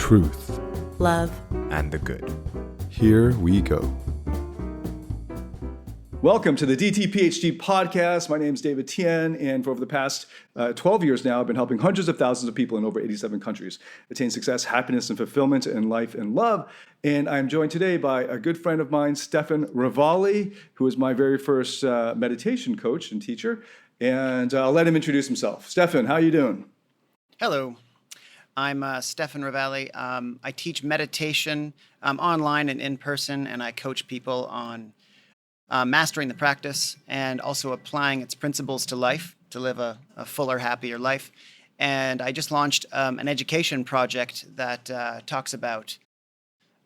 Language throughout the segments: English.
truth, love, and the good. Here we go. Welcome to the DTPHD Podcast. My name is David Tian, and for over the past 12 years now, I've been helping hundreds of thousands of people in over 87 countries attain success, happiness, and fulfillment in life and love. And I'm joined today by a good friend of mine, Stefan Ravalli, who is my very first meditation coach and teacher. And I'll let him introduce himself. Stefan, how are you doing? Hello. I'm Stefan Ravalli. I teach meditation online and in person, and I coach people on mastering the practice and also applying its principles to life to live a fuller, happier life. And I just launched an education project that talks about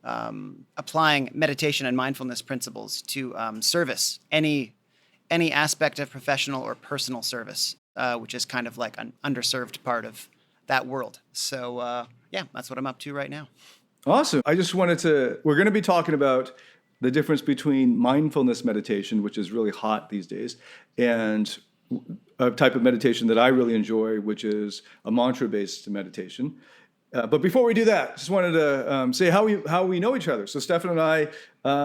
applying meditation and mindfulness principles to service, any aspect of professional or personal service, which is kind of like an underserved part of that world. So yeah, that's what I'm up to right now. Awesome. We're going to be talking about the difference between mindfulness meditation, which is really hot these days, and a type of meditation that I really enjoy, which is a mantra-based meditation. But before we do that, just wanted to say how we know each other. So Stefan and I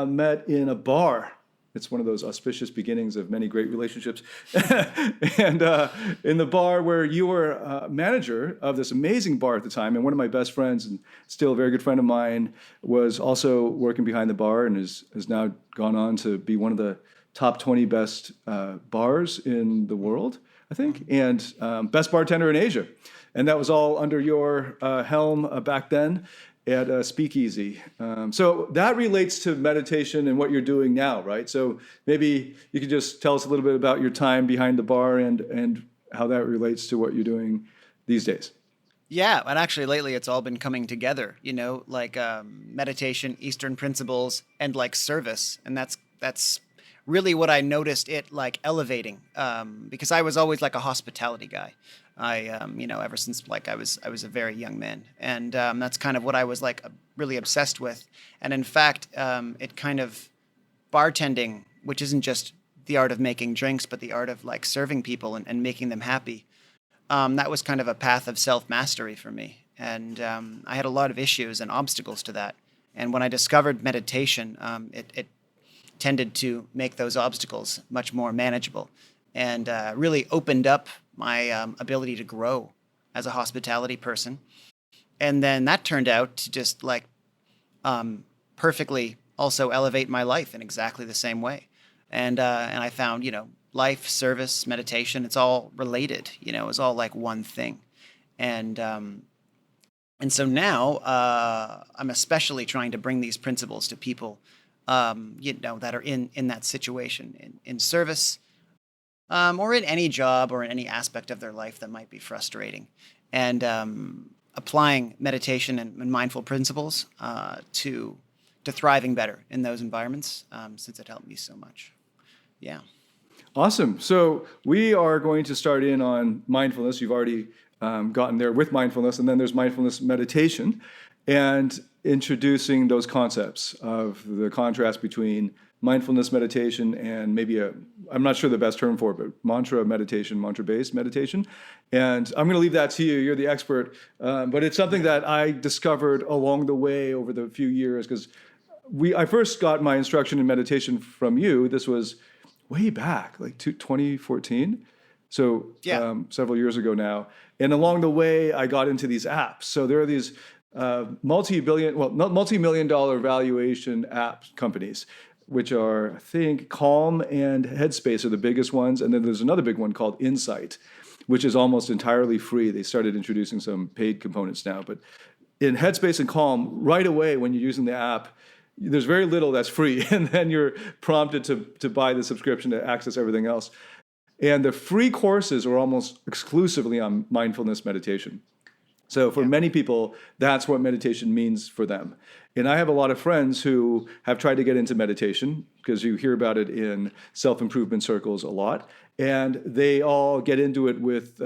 met in a bar. It's one of those auspicious beginnings of many great relationships. And in the bar where you were manager of this amazing bar at the time, and one of my best friends, and still a very good friend of mine, was also working behind the bar and has now gone on to be one of the top 20 best bars in the world, I think, and best bartender in Asia. And that was all under your helm back then at Speakeasy. So that relates to meditation and what you're doing now, right? So maybe you could just tell us a little bit about your time behind the bar and how that relates to what you're doing these days. Yeah, and actually lately it's all been coming together, like meditation, Eastern principles, and like service. And that's really what I noticed it like elevating, because I was always like a hospitality guy. Ever since like I was a very young man, and that's kind of what I was like really obsessed with. And in fact, it kind of bartending, which isn't just the art of making drinks, but the art of like serving people and making them happy. That was kind of a path of self-mastery for me, and I had a lot of issues and obstacles to that. And when I discovered meditation, it tended to make those obstacles much more manageable, and really opened up my ability to grow as a hospitality person. And then that turned out to just like perfectly also elevate my life in exactly the same way. And I found, life, service, meditation, it's all related, it's all like one thing. And so now I'm especially trying to bring these principles to people, that are in that situation, in service, or in any job or in any aspect of their life that might be frustrating, and applying meditation and mindful principles to thriving better in those environments, since it helped me so much. Yeah. Awesome. So we are going to start in on mindfulness. You've already gotten there with mindfulness, and then there's mindfulness meditation, and introducing those concepts of the contrast between mindfulness meditation and maybe I'm not sure the best term for it, but mantra-based meditation. And I'm going to leave that to you. You're the expert. But it's something that I discovered along the way over the few years, because I first got my instruction in meditation from you. This was way back, like 2014. So yeah. Several years ago now. And along the way, I got into these apps. So there are these multi-million-dollar valuation app companies, which are, I think, Calm and Headspace are the biggest ones. And then there's another big one called Insight, which is almost entirely free. They started introducing some paid components now. But in Headspace and Calm, right away when you're using the app, there's very little that's free. And then you're prompted to buy the subscription to access everything else. And the free courses are almost exclusively on mindfulness meditation. So for many people, that's what meditation means for them. And I have a lot of friends who have tried to get into meditation, because you hear about it in self-improvement circles a lot. And they all get into it with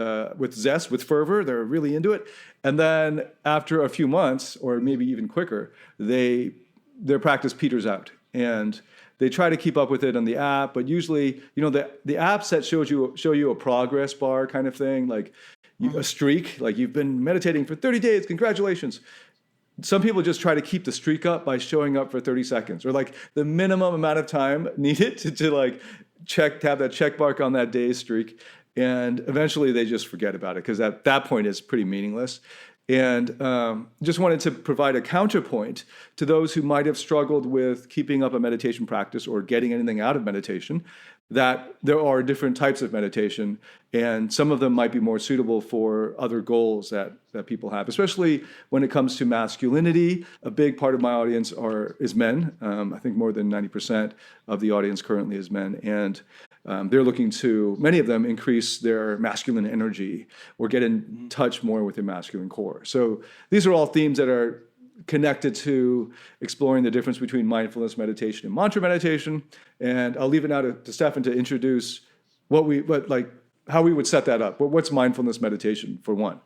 zest, with fervor. They're really into it. And then after a few months, or maybe even quicker, their practice peters out. And they try to keep up with it on the app, but usually, the apps that show you a progress bar kind of thing, like a streak, like you've been meditating for 30 days, congratulations. some people just try to keep the streak up by showing up for 30 seconds, or like the minimum amount of time needed to like to have that check mark on that day's streak. And eventually they just forget about it, because at that point it's pretty meaningless. And just wanted to provide a counterpoint to those who might have struggled with keeping up a meditation practice or getting anything out of meditation, that there are different types of meditation, and some of them might be more suitable for other goals that people have, especially when it comes to masculinity. A big part of my audience is men. I think more than 90% of the audience currently is men. And they're looking to, many of them, increase their masculine energy or get in touch more with their masculine core. So these are all themes that are connected to exploring the difference between mindfulness meditation and mantra meditation. And I'll leave it now to Stefan to introduce how we would set that up. What's mindfulness meditation, for one?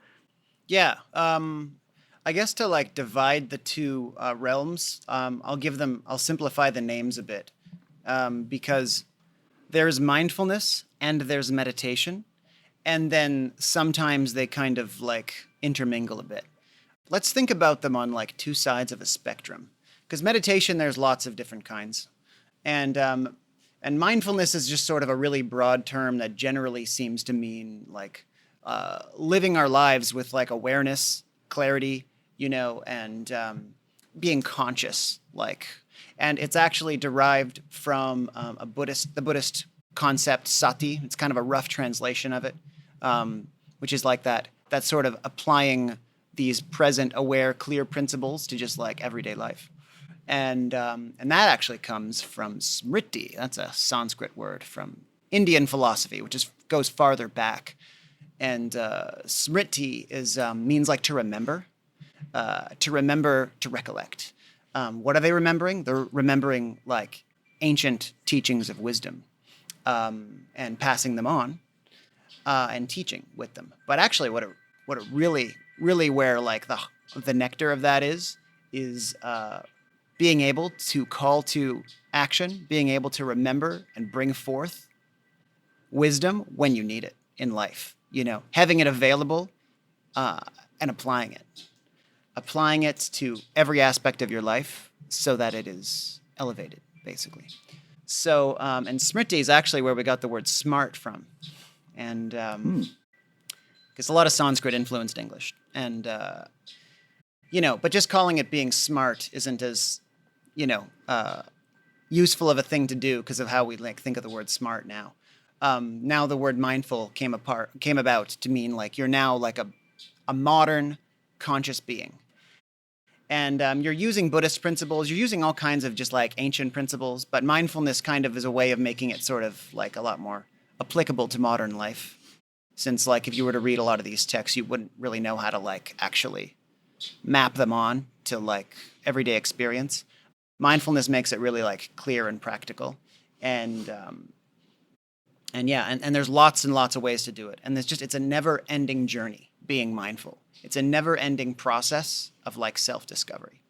Yeah. I guess to like divide the two realms, I'll simplify the names a bit, because there's mindfulness and there's meditation, and then sometimes they kind of like intermingle a bit. Let's think about them on like two sides of a spectrum, because meditation, there's lots of different kinds, and mindfulness is just sort of a really broad term that generally seems to mean like living our lives with like awareness, clarity, and being conscious, like. And it's actually derived from the Buddhist concept sati. It's kind of a rough translation of it, which is like that sort of applying these present, aware, clear principles to just like everyday life. And that actually comes from smriti. That's a Sanskrit word from Indian philosophy, which goes farther back. And smriti means like to remember, to recollect. What are they remembering? They're remembering like ancient teachings of wisdom, and passing them on, and teaching with them. But actually, what it really where like the nectar of that is being able to call to action, being able to remember and bring forth wisdom when you need it in life. Having it available, and applying it to every aspect of your life so that it is elevated, basically. So, and smriti is actually where we got the word smart from. And because a lot of Sanskrit influenced English. And, but just calling it being smart isn't as, useful of a thing to do because of how we like think of the word smart now. Now the word mindful came about to mean like you're now like a modern conscious being. And you're using Buddhist principles. You're using all kinds of just like ancient principles, but mindfulness kind of is a way of making it sort of like a lot more applicable to modern life. Since like if you were to read a lot of these texts, you wouldn't really know how to like actually map them on to like everyday experience. Mindfulness makes it really like clear and practical. And there's lots and lots of ways to do it. And it's a never-ending journey, being mindful. It's a never-ending process of like self-discovery.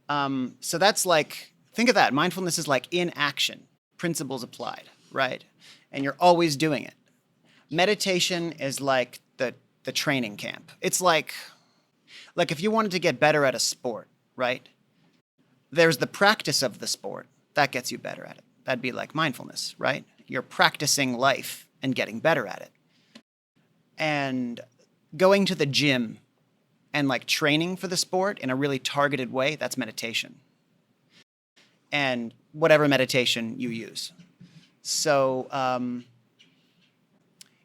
So that's like, think of that. Mindfulness is like in action, principles applied, right? And you're always doing it. Meditation is like the training camp. It's like if you wanted to get better at a sport, right? There's the practice of the sport that gets you better at it. That'd be like mindfulness, right? You're practicing life and getting better at it. And going to the gym and like training for the sport in a really targeted way, that's meditation. And whatever meditation you use. So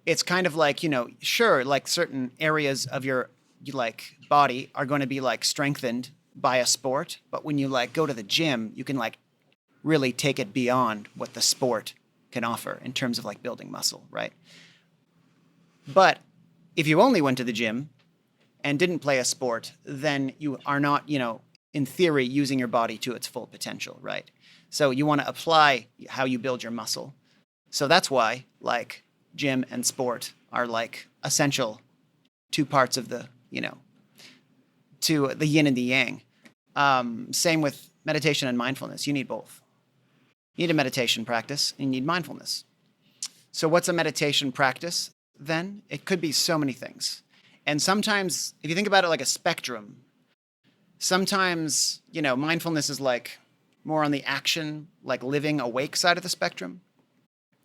it's kind of like, sure, like certain areas of your like body are going to be like strengthened by a sport, but when you like go to the gym, you can like really take it beyond what the sport can offer in terms of like building muscle, right? But if you only went to the gym and didn't play a sport, then you are not, in theory, using your body to its full potential, right? So you want to apply how you build your muscle. So that's why like gym and sport are like essential two parts of the, to the yin and the yang. Same with meditation and mindfulness. You need both. You need a meditation practice and you need mindfulness. So what's a meditation practice then? It could be so many things. And sometimes if you think about it like a spectrum, sometimes, mindfulness is like more on the action, like living awake side of the spectrum.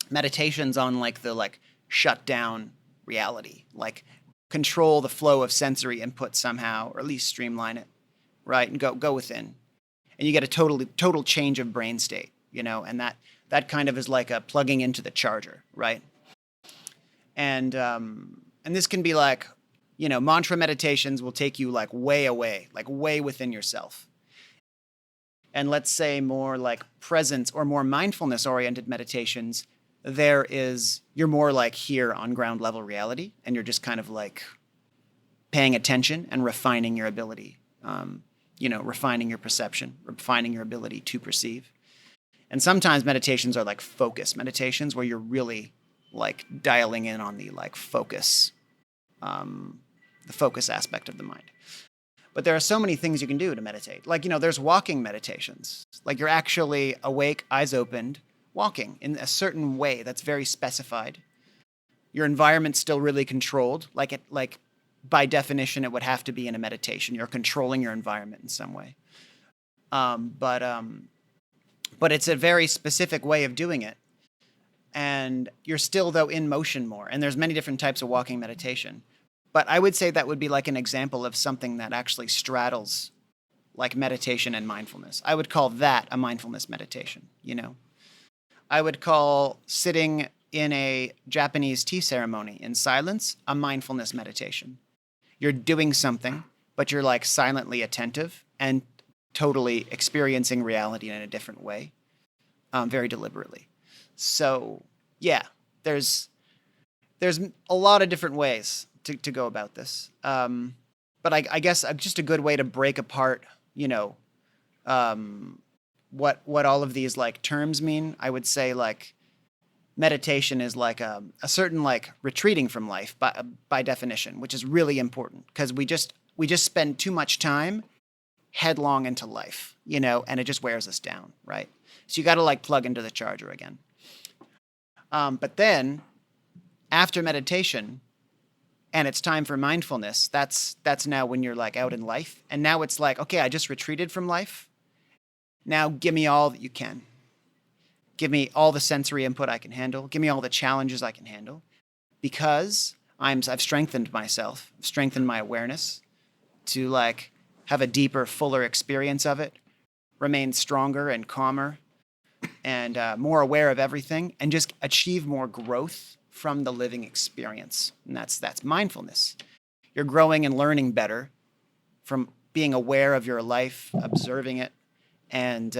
Meditation's on like the like shut down reality, like control the flow of sensory input somehow, or at least streamline it, right? And go within. And you get a total change of brain state, and that kind of is like a plugging into the charger, right? And this can be like, mantra meditations will take you like way away, like way within yourself. And let's say more like presence or more mindfulness oriented meditations, you're more like here on ground level reality, and you're just kind of like paying attention and refining your ability, refining your perception, refining your ability to perceive. And sometimes meditations are like focus meditations where you're really like dialing in on the like focus, the focus aspect of the mind. But there are so many things you can do to meditate. Like, there's walking meditations. Like you're actually awake, eyes opened, walking in a certain way that's very specified. Your environment's still really controlled. Like by definition, it would have to be in a meditation. You're controlling your environment in some way. But it's a very specific way of doing it. And you're still, though, in motion more. And there's many different types of walking meditation. But I would say that would be like an example of something that actually straddles like meditation and mindfulness. I would call that a mindfulness meditation, I would call sitting in a Japanese tea ceremony in silence a mindfulness meditation. You're doing something, but you're like silently attentive and totally experiencing reality in a different way, very deliberately. So yeah, there's a lot of different ways to go about this. But I guess just a good way to break apart, what all of these like terms mean. I would say like meditation is like a certain like retreating from life by definition, which is really important because we just spend too much time headlong into life, and it just wears us down, right? So you got to like plug into the charger again. But then after meditation and it's time for mindfulness, that's now when you're like out in life. And now it's like, okay, I just retreated from life. Now give me all that you can. Give me all the sensory input I can handle. Give me all the challenges I can handle because I've strengthened myself, strengthened my awareness to like have a deeper, fuller experience of it, remain stronger and calmer and more aware of everything and just achieve more growth from the living experience. And that's mindfulness. You're growing and learning better from being aware of your life, observing it, and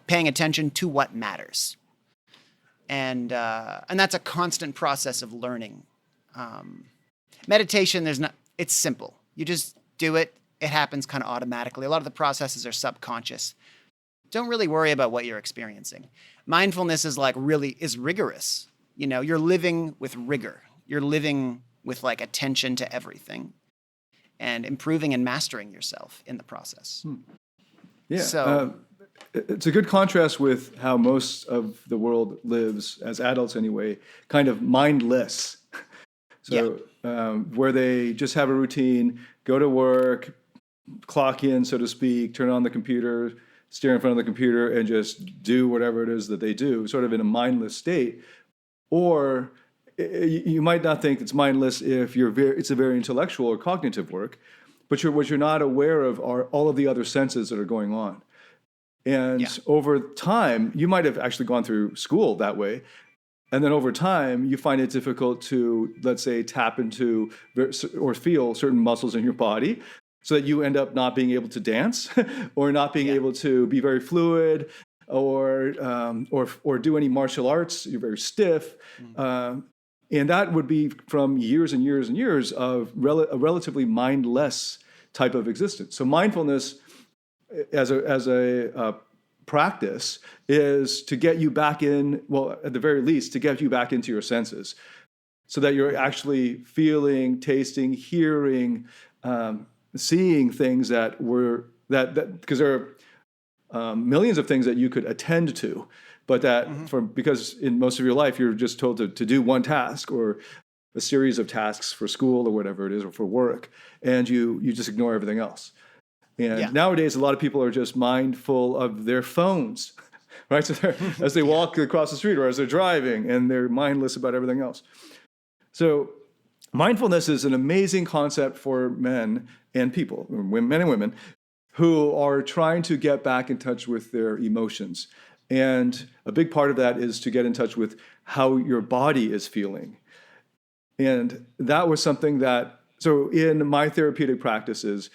paying attention to what matters. And that's a constant process of learning. Meditation, it's simple. You just do it. It happens kind of automatically. A lot of the processes are subconscious. Don't really worry about what you're experiencing. Mindfulness is rigorous. You're living with rigor. You're living with like attention to everything and improving and mastering yourself in the process. Yeah. So it's a good contrast with how most of the world lives, as adults anyway, kind of mindless. So where they just have a routine, go to work, clock in, so to speak, turn on the computer, stare in front of the computer, and just do whatever it is that they do, sort of in a mindless state. Or you might not think it's mindless if it's a very intellectual or cognitive work, but what you're not aware of are all of the other senses that are going on. And over time, you might have actually gone through school that way. And then over time, you find it difficult to, let's say, tap into or feel certain muscles in your body so that you end up not being able to dance or not being able to be very fluid or do any martial arts. You're very stiff. And that would be from years and years and years of a relatively mindless type of existence. So mindfulness as a practice is to get you back in, well, at the very least, to get you back into your senses so that you're actually feeling, tasting, hearing, seeing things that because there are millions of things that you could attend to, but because in most of your life you're just told to do one task or a series of tasks for school or whatever it is, or for work, and you just ignore everything else. And nowadays, a lot of people are just mindful of their phones, right? So as they walk across the street or as they're driving, and they're mindless about everything else. So mindfulness is an amazing concept for men and people, men and women, who are trying to get back in touch with their emotions. And a big part of that is to get in touch with how your body is feeling. And that was something that, so in my therapeutic practices,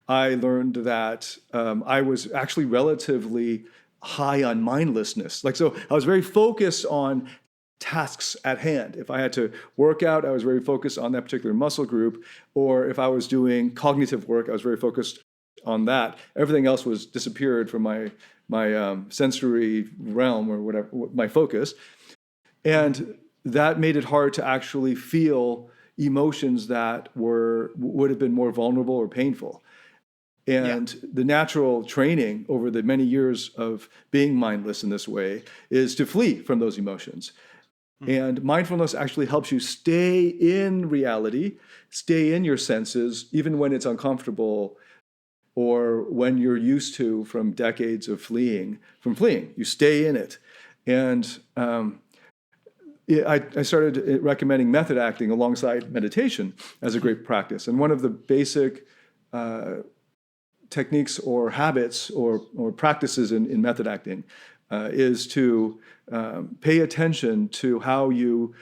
I learned that I was actually relatively high on mindlessness. So I was very focused on tasks at hand. If I had to work out, I was very focused on that particular muscle group. Or if I was doing cognitive work, I was very focused on that. Everything else was disappeared from my sensory realm or whatever, my focus. And that made it hard to actually feel emotions that would have been more vulnerable or painful. And the natural training over the many years of being mindless in this way is to flee from those emotions. And mindfulness actually helps you stay in reality, stay in your senses, even when it's uncomfortable or when you're used to from decades of fleeing. You stay in it. And I started recommending method acting alongside meditation as a great practice. And one of the basic techniques or habits or practices in method acting is to pay attention to how you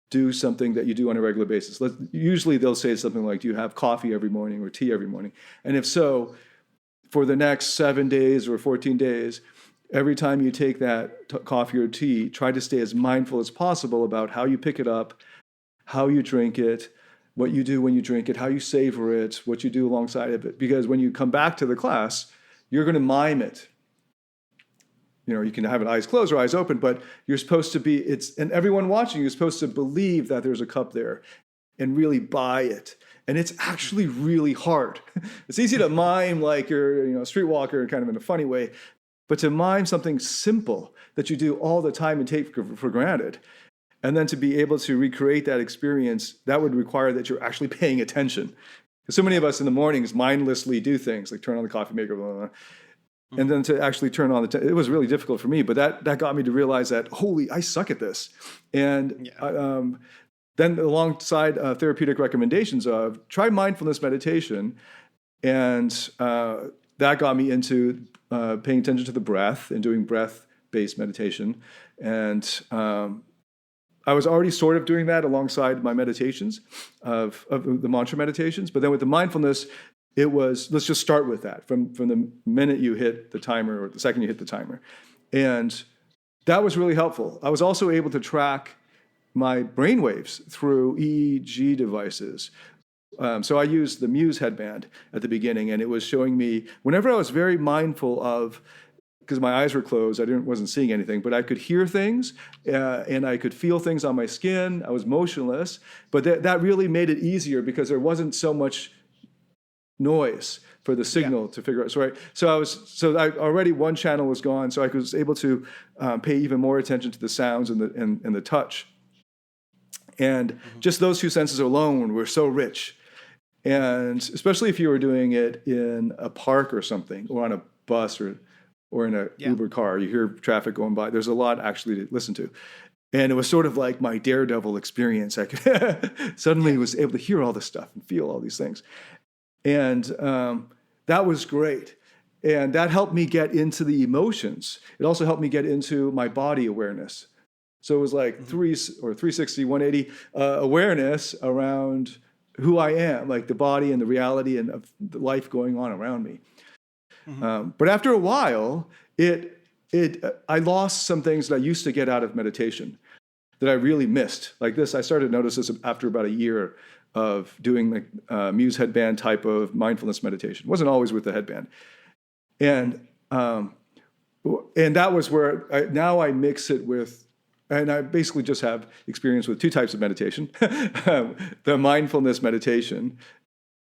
do something that you do on a regular basis. Usually they'll say something like, do you have coffee every morning or tea every morning? And if so, for the next 7 days or 14 days, every time you take that coffee or tea, try to stay as mindful as possible about how you pick it up, how you drink it, what you do when you drink it, how you savor it, what you do alongside of it. Because when you come back to the class, you're going to mime it. You can have it eyes closed or eyes open, but you're supposed to be, and everyone watching, you're supposed to believe that there's a cup there and really buy it. And it's actually really hard. It's easy to mime like you're a streetwalker kind of in a funny way, but to mime something simple that you do all the time and take for granted, and then to be able to recreate that experience, that would require that you're actually paying attention. Because so many of us in the mornings mindlessly do things like turn on the coffee maker, blah, blah, blah. And then to actually turn on it was really difficult for me, but that got me to realize that, I suck at this. And then alongside therapeutic recommendations of try mindfulness meditation, and that got me into paying attention to the breath and doing breath-based meditation. And I was already sort of doing that alongside my meditations of the mantra meditations, but then with the mindfulness, it was, let's just start with that from the minute you hit the timer or the second you hit the timer. And that was really helpful. I was also able to track my brain waves through EEG devices. So I used the Muse headband at the beginning, and it was showing me, whenever I was very mindful of, because my eyes were closed, I wasn't seeing anything, but I could hear things, and I could feel things on my skin. I was motionless, but that really made it easier because there wasn't so much noise for the signal to figure out. So I already one channel was gone, so I was able to pay even more attention to the sounds and the touch. And just those two senses alone were so rich. And especially if you were doing it in a park or something, or on a bus or in a Uber car, you hear traffic going by. There's a lot actually to listen to. And it was sort of like my daredevil experience. I could suddenly was able to hear all this stuff and feel all these things. And that was great. And that helped me get into the emotions. It also helped me get into my body awareness. So it was like 360, 180 awareness around who I am, like the body and the reality and of the life going on around me. But after a while, I lost some things that I used to get out of meditation that I really missed. Like this, I started to notice this after about a year of doing the Muse headband type of mindfulness meditation. It wasn't always with the headband. And that was where now I mix it with, and I basically just have experience with two types of meditation, the mindfulness meditation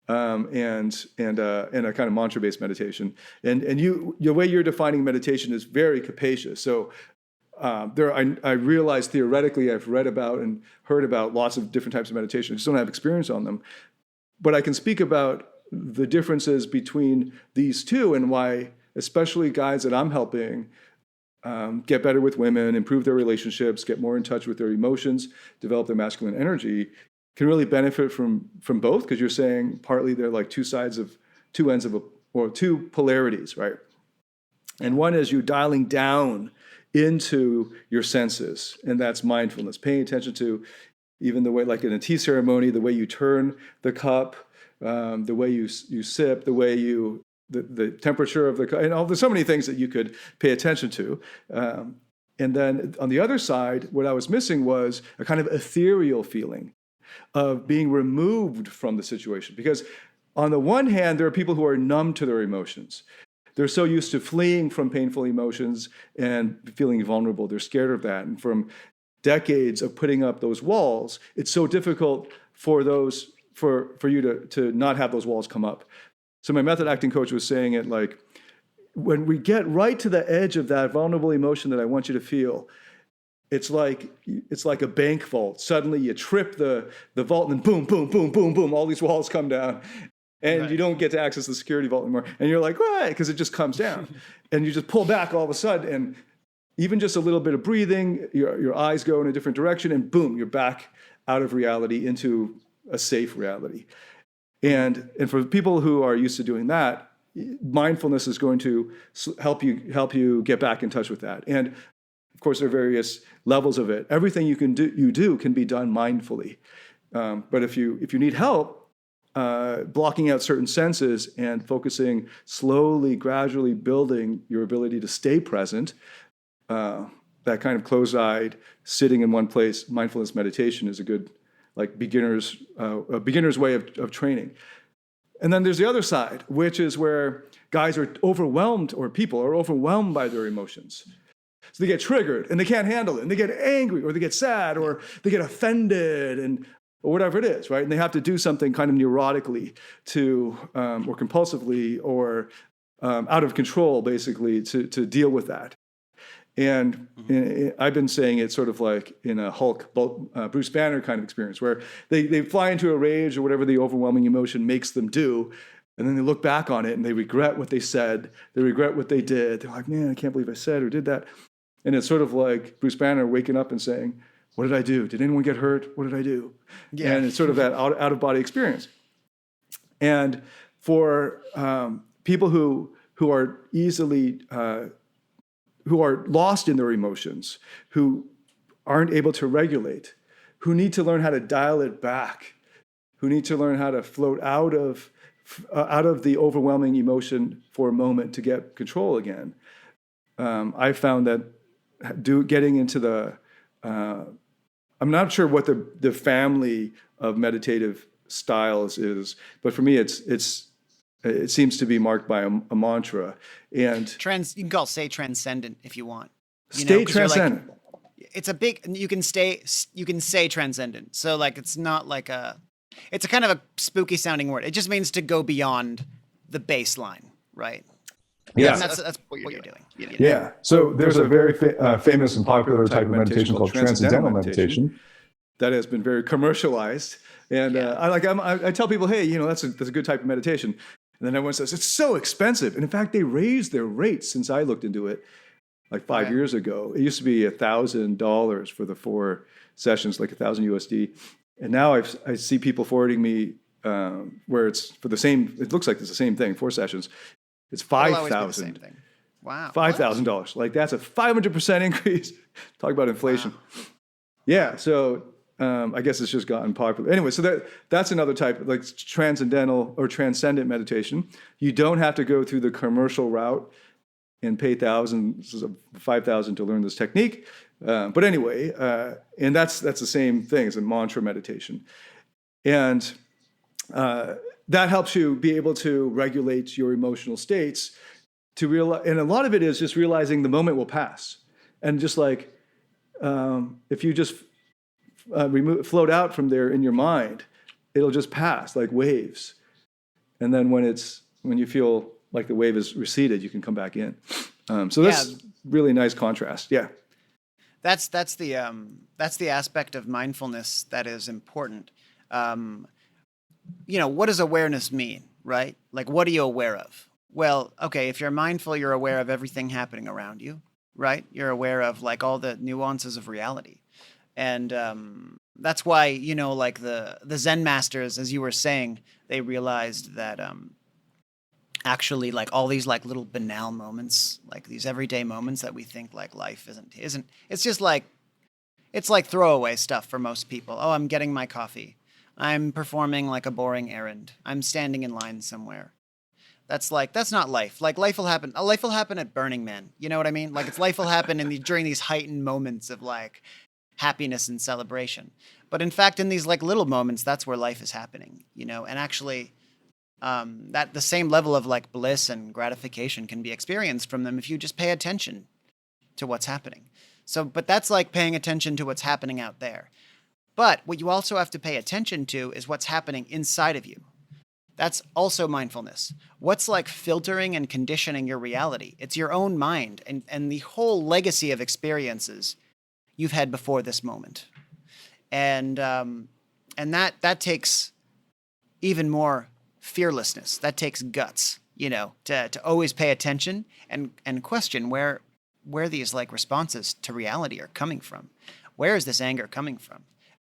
and a kind of mantra-based meditation. And the way you're defining meditation is very capacious. So I realize theoretically I've read about and heard about lots of different types of meditation. I just don't have experience on them. But I can speak about the differences between these two and why, especially guys that I'm helping get better with women, improve their relationships, get more in touch with their emotions, develop their masculine energy, can really benefit from both, because you're saying partly they're like two ends of or two polarities, right? And one is you dialing down into your senses, and that's mindfulness, paying attention to even the way, like in a tea ceremony, the way you turn the cup, the way you sip, the way the temperature of the cup, and there's so many things that you could pay attention to. And then on the other side, what I was missing was a kind of ethereal feeling of being removed from the situation. Because on the one hand, there are people who are numb to their emotions. They're so used to fleeing from painful emotions and feeling vulnerable. They're scared of that. And from decades of putting up those walls, it's so difficult for you to not have those walls come up. So my method acting coach was saying it like, when we get right to the edge of that vulnerable emotion that I want you to feel, it's like a bank vault. Suddenly you trip the vault, and then boom, boom, boom, boom, boom, all these walls come down. And you don't get to access the security vault anymore. And you're like, why? Because it just comes down. And you just pull back all of a sudden, and even just a little bit of breathing, your eyes go in a different direction, and boom, you're back out of reality into a safe reality. And for people who are used to doing that, mindfulness is going to help you get back in touch with that. And of course, there are various levels of it. Everything you do can be done mindfully. But if you need help, blocking out certain senses and focusing slowly, gradually building your ability to stay present, that kind of closed-eyed, sitting in one place, mindfulness meditation is a good, like, beginner's way of training. And then there's the other side, which is where guys are overwhelmed, or people are overwhelmed by their emotions. So they get triggered and they can't handle it, and they get angry, or they get sad, or they get offended, or whatever it is, right? And they have to do something kind of neurotically or compulsively, or out of control, basically, to deal with that. And I've been saying it sort of like in a Hulk, Bruce Banner kind of experience, where they fly into a rage or whatever the overwhelming emotion makes them do, and then they look back on it and they regret what they said, they regret what they did. They're like, man, I can't believe I said or did that. And it's sort of like Bruce Banner waking up and saying, what did I do? Did anyone get hurt? What did I do? Yeah. And it's sort of that out-of-body experience. And for people who are easily who are lost in their emotions, who aren't able to regulate, who need to learn how to dial it back, who need to learn how to float out of the overwhelming emotion for a moment to get control again. I found that getting into the I'm not sure what the family of meditative styles is, but for me, it seems to be marked by a mantra. And you can stay transcendent if you want. Stay transcendent. It's a big. You can say transcendent. So like it's not like it's a kind of a spooky sounding word. It just means to go beyond the baseline, right? Yeah, and that's what you're doing. Yeah. So there's a very famous and popular type of meditation called transcendental meditation that has been very commercialized. And I tell people, hey, that's a good type of meditation. And then everyone says, it's so expensive. And in fact, they raised their rates since I looked into it like 5 years ago. It used to be $1,000 for the 4 sessions, like $1,000 USD. And now I see people forwarding me where it's for the same, it looks like it's the same thing, 4 sessions. It's $5,000. Wow. $5,000. Like that's a 500% increase. Talk about inflation. Wow. Yeah. So I guess it's just gotten popular. Anyway, so that's another type, like transcendental or transcendent meditation. You don't have to go through the commercial route and pay thousands of $5,000 to learn this technique. But anyway, and that's the same thing as a mantra meditation. And that helps you be able to regulate your emotional states to realize, and a lot of it is just realizing the moment will pass. And just like, if you just float out from there in your mind, it'll just pass like waves. And then when you feel like the wave is receded, you can come back in. So that's really nice contrast. Yeah. That's the aspect of mindfulness that is important. What does awareness mean? right? Like, what are you aware of? Well, okay, if you're mindful, you're aware of everything happening around you, right? You're aware of like all the nuances of reality. And that's why, like the Zen masters, as you were saying, they realized that actually like all these like little banal moments, like these everyday moments that we think like life isn't, it's just like, it's like throwaway stuff for most people. Oh, I'm getting my coffee. I'm performing like a boring errand. I'm standing in line somewhere. That's not life. Like life will happen. Life will happen at Burning Man. You know what I mean? Like life will happen during these heightened moments of like happiness and celebration. But in fact, in these like little moments, that's where life is happening, and actually that the same level of like bliss and gratification can be experienced from them if you just pay attention to what's happening. So, but that's like paying attention to what's happening out there. But what you also have to pay attention to is what's happening inside of you. That's also mindfulness. What's like filtering and conditioning your reality? It's your own mind and the whole legacy of experiences you've had before this moment. And that takes even more fearlessness. That takes guts, to always pay attention and question where these like responses to reality are coming from. Where is this anger coming from?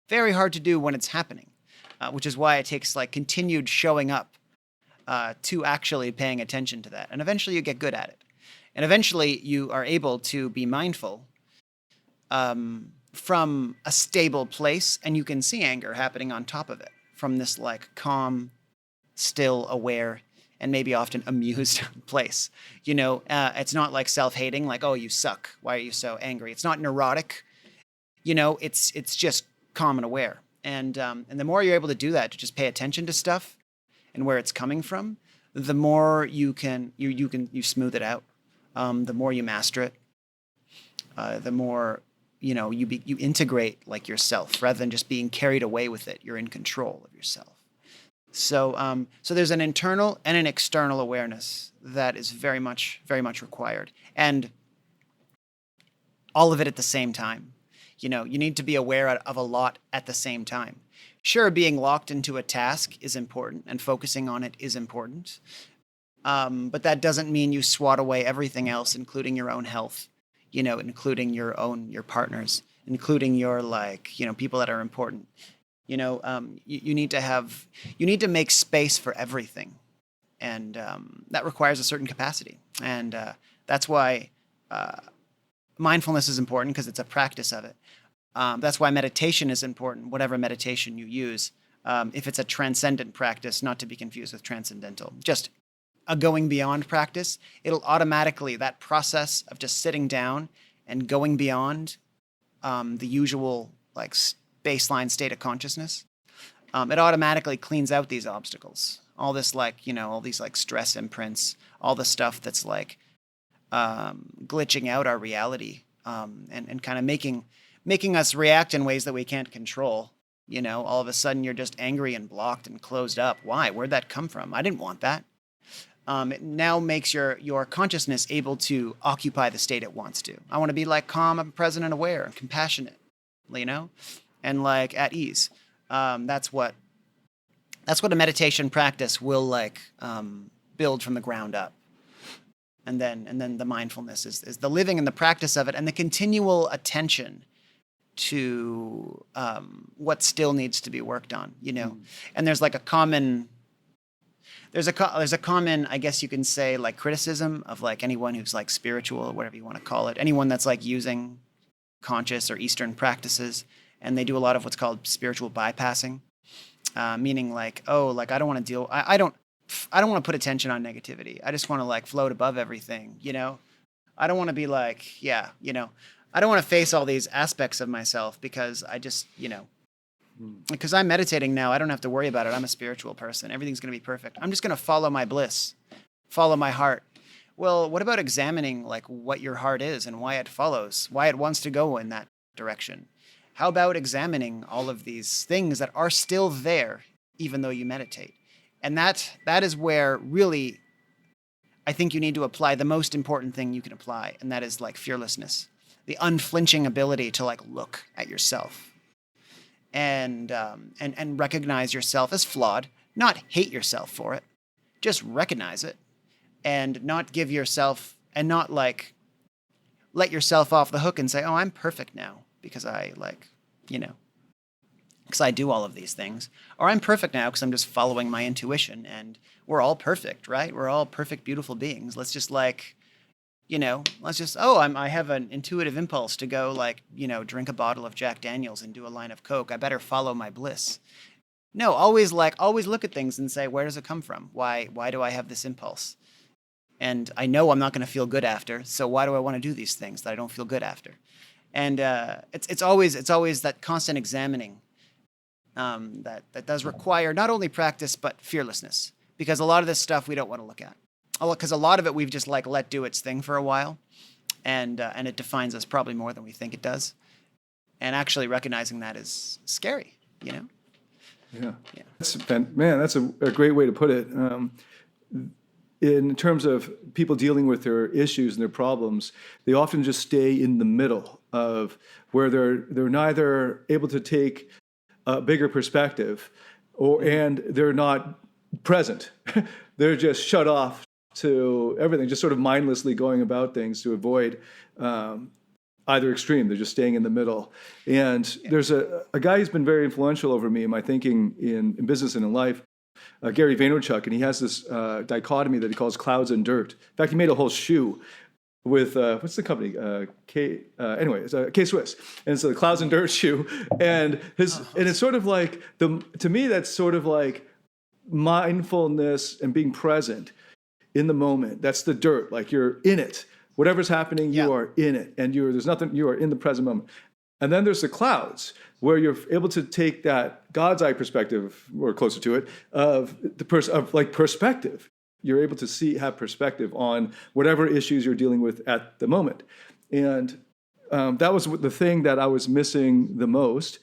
Very hard to do when it's happening, which is why it takes like continued showing up to actually paying attention to that. And eventually you get good at it. And eventually you are able to be mindful from a stable place, and you can see anger happening on top of it from this like calm, still, aware, and maybe often amused place. It's not like self-hating, like, oh, you suck. Why are you so angry? It's not neurotic. It's just calm and aware. And the more you're able to do that, to just pay attention to stuff and where it's coming from, the more you smooth it out. The more you master it, the more you integrate like yourself rather than just being carried away with it. You're in control of yourself. So there's an internal and an external awareness that is very much required, and all of it at the same time. You need to be aware of a lot at the same time. Sure, being locked into a task is important, and focusing on it is important. But that doesn't mean you swat away everything else, including your own health, including your partners, including your people that are important. You need to make space for everything. And that requires a certain capacity. And that's why mindfulness is important, because it's a practice of it. That's why meditation is important, whatever meditation you use. If it's a transcendent practice, not to be confused with transcendental, just a going beyond practice, it'll automatically, that process of just sitting down and going beyond the usual like baseline state of consciousness, it automatically cleans out these obstacles. All this all these like stress imprints, all the stuff that's like glitching out our reality and kind of making us react in ways that we can't control. All of a sudden you're just angry and blocked and closed up. Why? Where'd that come from? I didn't want that. It now makes your consciousness able to occupy the state it wants to. I want to be like calm and present and aware and compassionate, and like at ease. That's what a meditation practice will like build from the ground up. And then the mindfulness is the living and the practice of it, and the continual attention to what still needs to be worked on, And there's like a common, there's a common, I guess you can say, like criticism of like anyone who's like spiritual or whatever you want to call it, anyone that's like using conscious or Eastern practices, and they do a lot of what's called spiritual bypassing, meaning like, oh, like I don't want to deal, I don't want to put attention on negativity. I just want to like float above everything, I don't want to be like, I don't want to face all these aspects of myself because I just, because I'm meditating now, I don't have to worry about it. I'm a spiritual person. Everything's going to be perfect. I'm just going to follow my bliss, follow my heart. Well, what about examining like what your heart is and why it follows, why it wants to go in that direction? How about examining all of these things that are still there, even though you meditate? And that is where really I think you need to apply the most important thing you can apply, and that is like fearlessness, the unflinching ability to like look at yourself and recognize yourself as flawed, not hate yourself for it, just recognize it and not give yourself, and not like let yourself off the hook and say, oh, I'm perfect now because I because I do all of these things. Or I'm perfect now because I'm just following my intuition, and we're all perfect, right? We're all perfect, beautiful beings. Let's just I have an intuitive impulse to go drink a bottle of Jack Daniels and do a line of Coke. I better follow my bliss. No, always look at things and say, where does it come from? Why do I have this impulse? And I know I'm not going to feel good after, so why do I want to do these things that I don't feel good after? And it's always that constant examining that does require not only practice but fearlessness, because a lot of this stuff we don't want to look at, because a lot of it we've just let do its thing for a while, and it defines us probably more than we think it does. And actually recognizing that is scary, Yeah. Yeah. That's a great way to put it. In terms of people dealing with their issues and their problems, they often just stay in the middle of where they're neither able to take a bigger perspective, and they're not present. They're just shut off to everything, just sort of mindlessly going about things to avoid either extreme. They're just staying in the middle. And there's a guy who's been very influential over me in my thinking in business and in life, Gary Vaynerchuck, and he has this dichotomy that he calls clouds and dirt. In fact, he made a whole shoe with what's the company? It's K-Swiss, and it's a clouds and dirt shoe. And it's sort of like to me that's sort of like mindfulness and being present in the moment. That's the dirt. Like you're in it. Whatever's happening, you are in it, and you are in the present moment. And then there's the clouds, where you're able to take that God's eye perspective, or closer to it, of perspective. You're able to have perspective on whatever issues you're dealing with at the moment. And that was the thing that I was missing the most,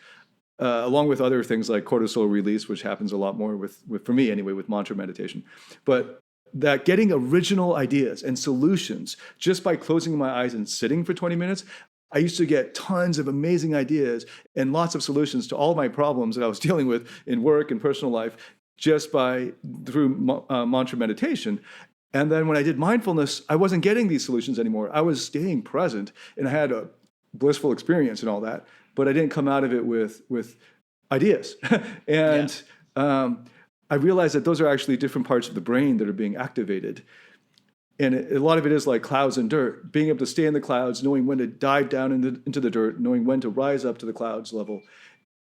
along with other things like cortisol release, which happens a lot more with for me anyway, with mantra meditation. But that getting original ideas and solutions just by closing my eyes and sitting for 20 minutes, I used to get tons of amazing ideas and lots of solutions to all my problems that I was dealing with in work and personal life just through mantra meditation. And then when I did mindfulness, I wasn't getting these solutions anymore. I was staying present, and I had a blissful experience and all that, but I didn't come out of it with ideas. And I realized that those are actually different parts of the brain that are being activated. And a lot of it is like clouds and dirt, being able to stay in the clouds, knowing when to dive down into the dirt, knowing when to rise up to the clouds level.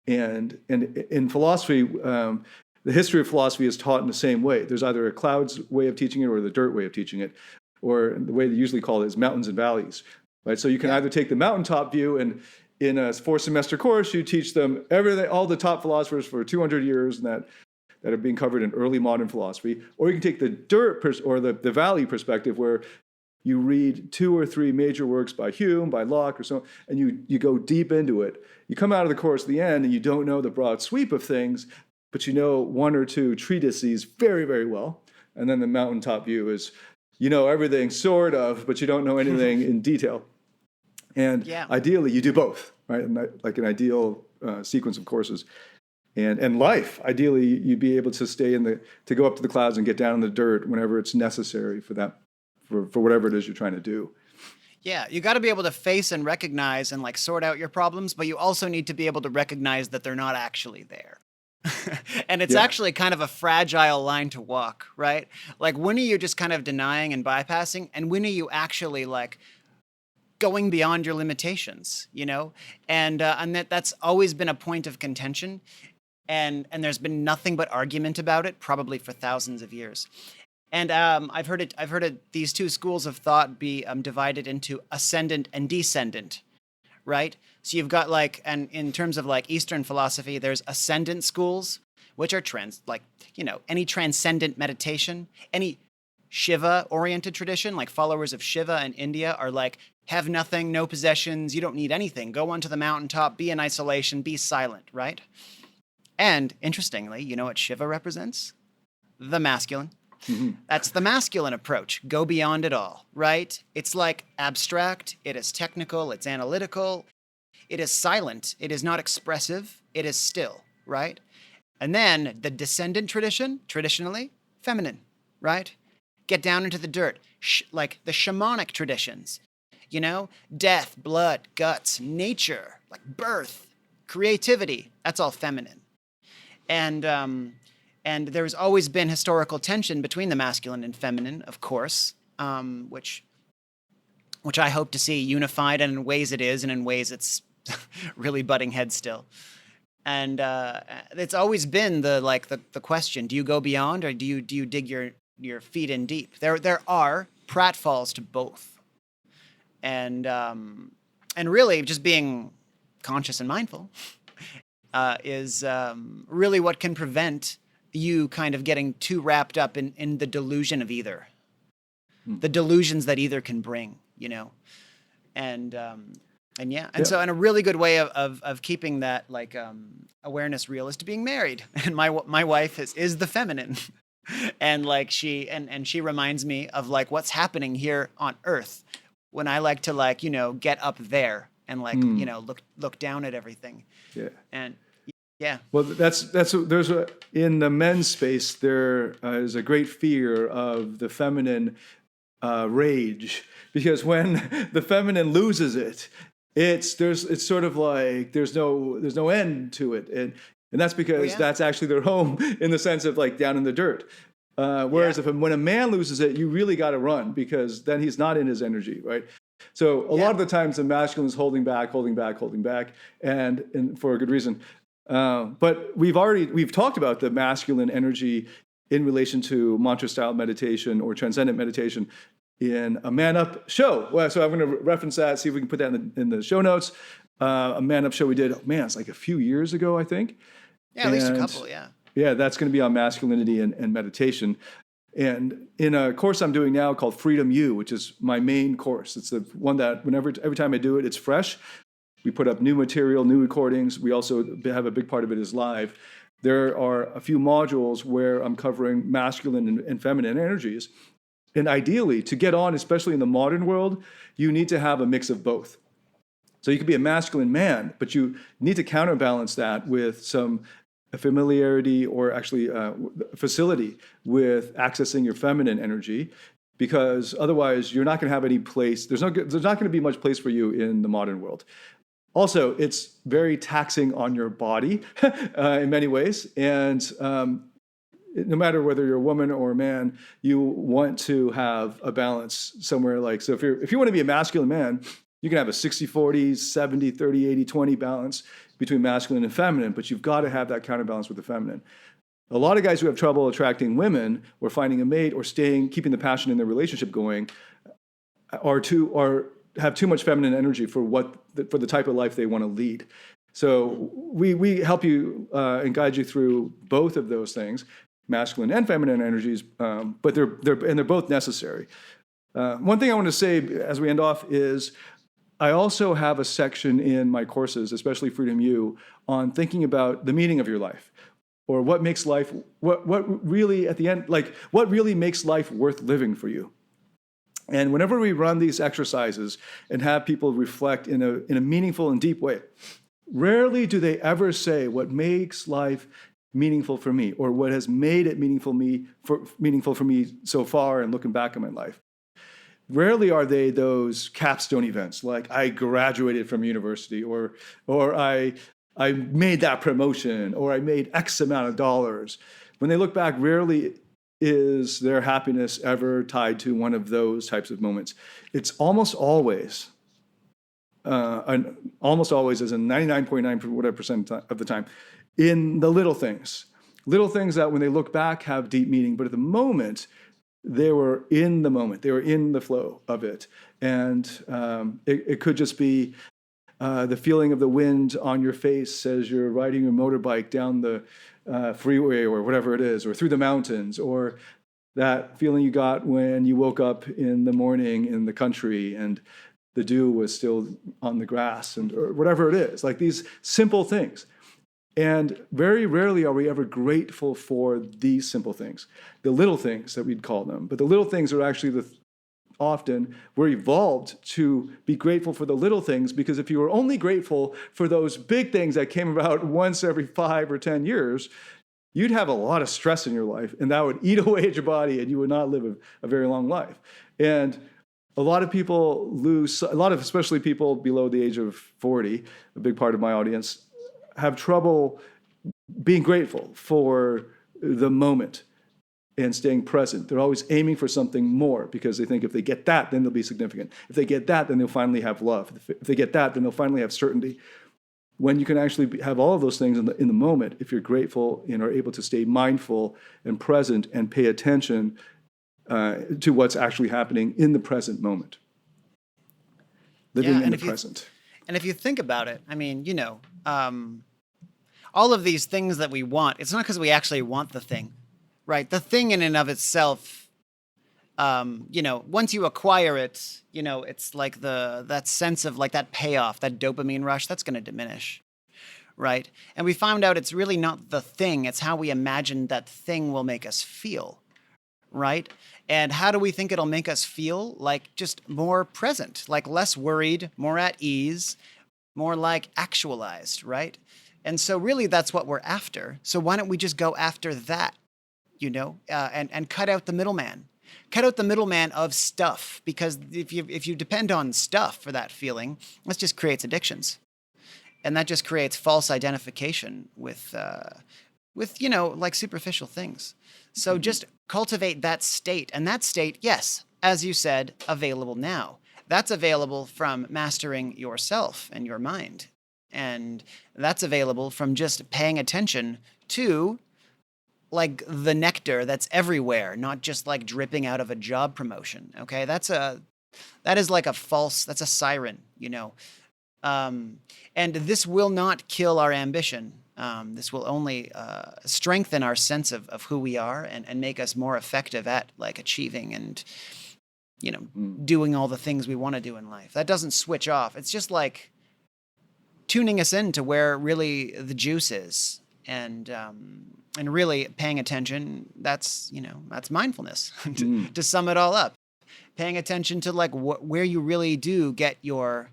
And in philosophy, the history of philosophy is taught in the same way. There's either a clouds way of teaching it or the dirt way of teaching it, or the way they usually call it is mountains and valleys. Right? So you can either take the mountaintop view, and in a 4-semester course, you teach them everything, all the top philosophers for 200 years, and that are being covered in early modern philosophy. Or you can take the dirt or the valley perspective, where you read 2 or 3 major works by Hume, by Locke, or so, and you go deep into it. You come out of the course at the end, and you don't know the broad sweep of things, but you know 1 or 2 treatises very, very well. And then the mountaintop view is, you know everything sort of, but you don't know anything in detail. And ideally, you do both, right? And like an ideal sequence of courses. And life, ideally, you'd be able to to go up to the clouds and get down in the dirt whenever it's necessary for whatever it is you're trying to do. Yeah, you got to be able to face and recognize and sort out your problems, but you also need to be able to recognize that they're not actually there. And it's actually kind of a fragile line to walk, right? Like, when are you just kind of denying and bypassing, and when are you actually going beyond your limitations, And that's always been a point of contention. And there's been nothing but argument about it, probably for thousands of years. And I've heard these 2 schools of thought be divided into ascendant and descendant, right? So you've got and in terms of Eastern philosophy, there's ascendant schools, which are any transcendent meditation, any Shiva-oriented tradition, like followers of Shiva in India are have nothing, no possessions, you don't need anything, go onto the mountaintop, be in isolation, be silent, right? And interestingly, you know what Shiva represents? The masculine. Mm-hmm. That's the masculine approach. Go beyond it all, right? It's abstract, it is technical, it's analytical, it is silent, it is not expressive, it is still, right? And then the descendant tradition, traditionally, feminine. right? Get down into the dirt, like the shamanic traditions, death, blood, guts, nature, like birth, creativity. That's all feminine. And there's always been historical tension between the masculine and feminine, of course, which I hope to see unified, and in ways it is, and in ways it's really butting heads still. And it's always been the question: do you go beyond, or do you dig your feet in deep? There are pratfalls to both, and really just being conscious and mindful is really what can prevent you kind of getting too wrapped up in the delusion of either, the delusions that either can bring, and so a really good way of keeping that awareness real is to being married. And my wife is the feminine. And she reminds me of what's happening here on earth when I like to get up there and look down at everything. Yeah. And yeah. Well, in the men's space, there is a great fear of the feminine rage, because when the feminine loses it, it's sort of like there's no end to it, and that's because that's actually their home in the sense of down in the dirt. Whereas when a man loses it, you really got to run, because then he's not in his energy, right? So a lot of the times the masculine is holding back, and for a good reason. But we've talked about the masculine energy in relation to mantra style meditation or transcendent meditation in a Man Up show. Well, so I'm going to reference that, see if we can put that in the show notes. A Man Up show we did, it's like a few years ago, I think. Yeah, at least a couple, yeah. Yeah, that's going to be on masculinity and meditation. And in a course I'm doing now called Freedom U, which is my main course. It's the one that every time I do it, it's fresh. We put up new material, new recordings. We also have a big part of it is live. There are a few modules where I'm covering masculine and feminine energies. And ideally, to get on, especially in the modern world, you need to have a mix of both. So you could be a masculine man, but you need to counterbalance that with some familiarity, or actually facility with accessing your feminine energy, because otherwise you're not going to have any place. There's not going to be much place for you in the modern world. Also, it's very taxing on your body in many ways, and no matter whether you're a woman or a man, you want to have a balance somewhere. So if you want to be a masculine man, you can have a 60-40, 70-30, 80-20 balance between masculine and feminine, but you've got to have that counterbalance with the feminine. A lot of guys who have trouble attracting women or finding a mate or keeping the passion in their relationship going have too much feminine energy for the type of life they want to lead. So we help you and guide you through both of those things, masculine and feminine energies, but they're both necessary. One thing I want to say as we end off is I also have a section in my courses, especially Freedom U, on thinking about the meaning of your life, or what makes life, what really at the end, what really makes life worth living for you. And whenever we run these exercises and have people reflect in a meaningful and deep way, rarely do they ever say what makes life meaningful for me, or what has made it meaningful for me so far and looking back on my life. Rarely are they those capstone events, like I graduated from university, or I made that promotion, or I made X amount of dollars. When they look back, rarely is their happiness ever tied to one of those types of moments. It's almost always as in 99.9% of the time, in the little things that when they look back have deep meaning, but at the moment, they were in the moment. They were in the flow of it. And it could just be the feeling of the wind on your face as you're riding your motorbike down the freeway or whatever it is, or through the mountains, or that feeling you got when you woke up in the morning in the country and the dew was still on the grass, or whatever it is, like these simple things. And very rarely are we ever grateful for these simple things, the little things that we'd call them. But the little things are actually often we're evolved to be grateful for the little things, because if you were only grateful for those big things that came about once every 5 or 10 years, you'd have a lot of stress in your life, and that would eat away at your body, and you would not live a very long life. And a lot of people especially people below the age of 40, a big part of my audience, have trouble being grateful for the moment and staying present. They're always aiming for something more because they think if they get that, then they'll be significant. If they get that, then they'll finally have love. If they get that, then they'll finally have certainty. When you can actually have all of those things in the moment, if you're grateful and are able to stay mindful and present and pay attention to what's actually happening in the present moment. Living in the present. And if you think about it, I mean, all of these things that we want, it's not because we actually want the thing, right? The thing in and of itself, once you acquire it, it's like that sense of like that payoff, that dopamine rush, that's going to diminish, right? And we found out it's really not the thing, it's how we imagine that thing will make us feel, right? And how do we think it'll make us feel? Like just more present, like less worried, more at ease, more like actualized, right? And so really that's what we're after. So why don't we just go after that, and cut out the middleman. Cut out the middleman of stuff, because if you depend on stuff for that feeling, that just creates addictions. And that just creates false identification with like superficial things. So just cultivate that state. And that state, yes, as you said, available now. That's available from mastering yourself and your mind. And that's available from just paying attention to like the nectar that's everywhere, not just like dripping out of a job promotion. Okay. That is like that's a siren, and this will not kill our ambition. This will only strengthen our sense of who we are and make us more effective at like achieving and, doing all the things we want to do in life. That doesn't switch off. It's just like tuning us into where really the juice is, and really paying attention. That's mindfulness to sum it all up. Paying attention to like where you really do get your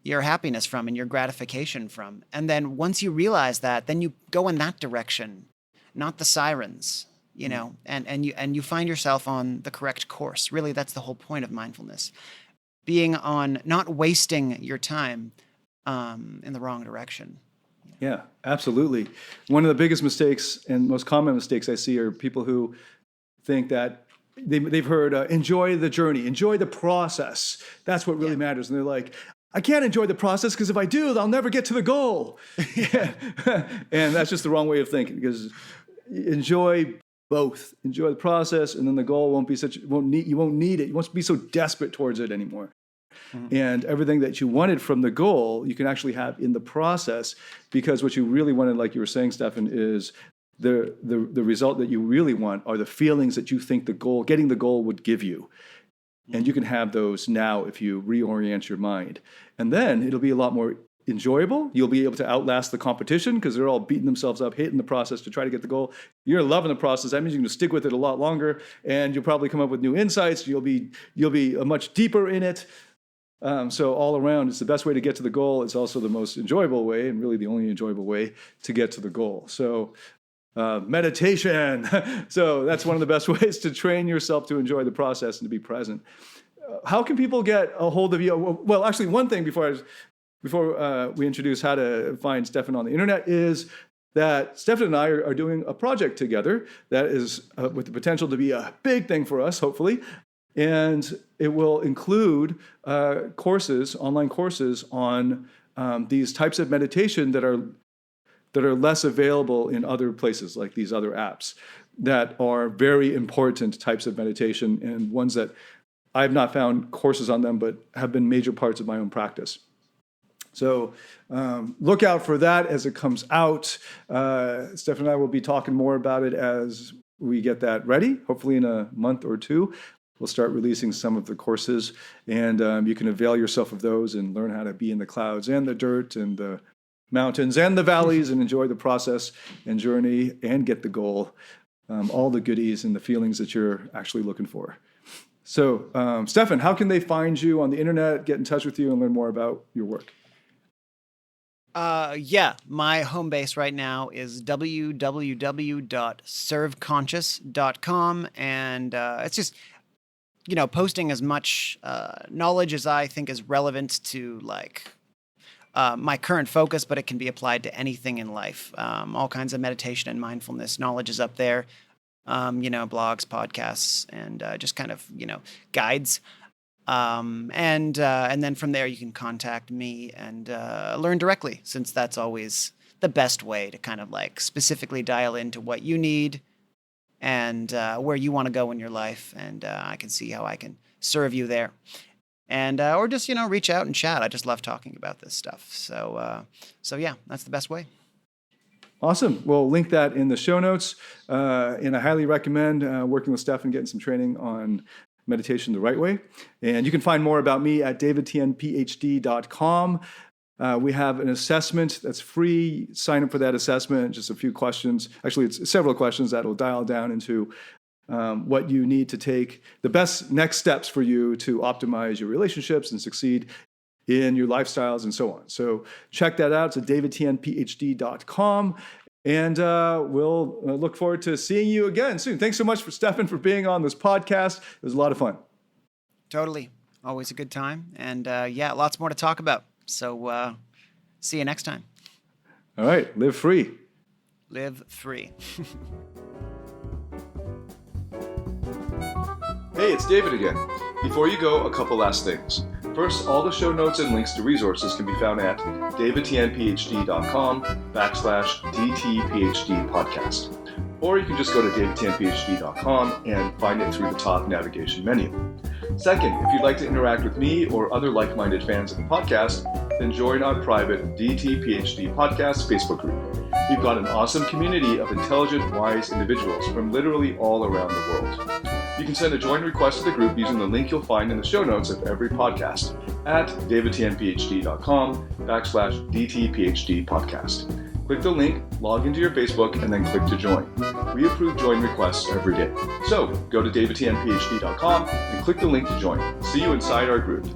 happiness from and your gratification from. And then once you realize that, then you go in that direction, not the sirens, and you find yourself on the correct course. Really, that's the whole point of mindfulness. Being on, not wasting your time in the wrong direction. Yeah, absolutely. One of the biggest mistakes and most common mistakes I see are people who think that they've heard, enjoy the journey, enjoy the process. That's what really matters. And they're like, I can't enjoy the process because if I do, I'll never get to the goal. And that's just the wrong way of thinking, because enjoy both. Enjoy the process, and then the goal you won't need it. You won't be so desperate towards it anymore. Mm-hmm. And everything that you wanted from the goal, you can actually have in the process, because what you really wanted, like you were saying, Stefan, is the result that you really want are the feelings that you think getting the goal would give you. And you can have those now if you reorient your mind. And then it'll be a lot more enjoyable. You'll be able to outlast the competition because they're all beating themselves up, hating the process to try to get the goal. You're loving the process. That means you can stick with it a lot longer, and you'll probably come up with new insights. You'll be much deeper in it. So all around, it's the best way to get to the goal. It's also the most enjoyable way, and really the only enjoyable way to get to the goal. So meditation. So that's one of the best ways to train yourself to enjoy the process and to be present. How can people get a hold of you? Well, actually, one thing before we introduce how to find Stefan on the internet is that Stefan and I are doing a project together that is with the potential to be a big thing for us, hopefully. And it will include online courses on these types of meditation that are less available in other places, like these other apps, that are very important types of meditation, and ones that I've not found courses on them, but have been major parts of my own practice. So look out for that as it comes out. Stefan and I will be talking more about it as we get that ready, hopefully in a month or two. We'll start releasing some of the courses, and you can avail yourself of those and learn how to be in the clouds and the dirt and the mountains and the valleys and enjoy the process and journey and get the goal, all the goodies and the feelings that you're actually looking for. So, Stefan, how can they find you on the internet, get in touch with you, and learn more about your work? Yeah, my home base right now is www.serveconscious.com, and it's just, posting as much knowledge as I think is relevant to my current focus, but it can be applied to anything in life. All kinds of meditation and mindfulness knowledge is up there. Blogs, podcasts, and just kind of guides. And then from there you can contact me and learn directly, since that's always the best way to kind of specifically dial into what you need and where you want to go in your life, and I can see how I can serve you there. And or just reach out and chat. I just love talking about this stuff. So yeah, that's the best way. Awesome. We'll link that in the show notes, and I highly recommend working with Stefan, getting some training on meditation the right way. And you can find more about me at davidtianphd.com. We have an assessment that's free. Sign up for that assessment. Just a few questions. Actually, it's several questions that will dial down into what you need to take, the best next steps for you to optimize your relationships and succeed in your lifestyles and so on. So check that out. It's at davidtianphd.com. And we'll look forward to seeing you again soon. Thanks so much, Stefan, for being on this podcast. It was a lot of fun. Totally. Always a good time. And yeah, lots more to talk about. So see you next time. All right. Live free. Live free. Hey, it's David again. Before you go, a couple last things. First, all the show notes and links to resources can be found at davidtianphd.com/DTPHD Podcast. Or you can just go to davidtianphd.com and find it through the top navigation menu. Second, if you'd like to interact with me or other like-minded fans of the podcast, then join our private DTPHD Podcast Facebook group. We've got an awesome community of intelligent, wise individuals from literally all around the world. You can send a join request to the group using the link you'll find in the show notes of every podcast at davidtianphd.com/DTPHD Podcast. Click the link, log into your Facebook, and then click to join. We approve join requests every day. So go to davidtianphd.com and click the link to join. See you inside our group.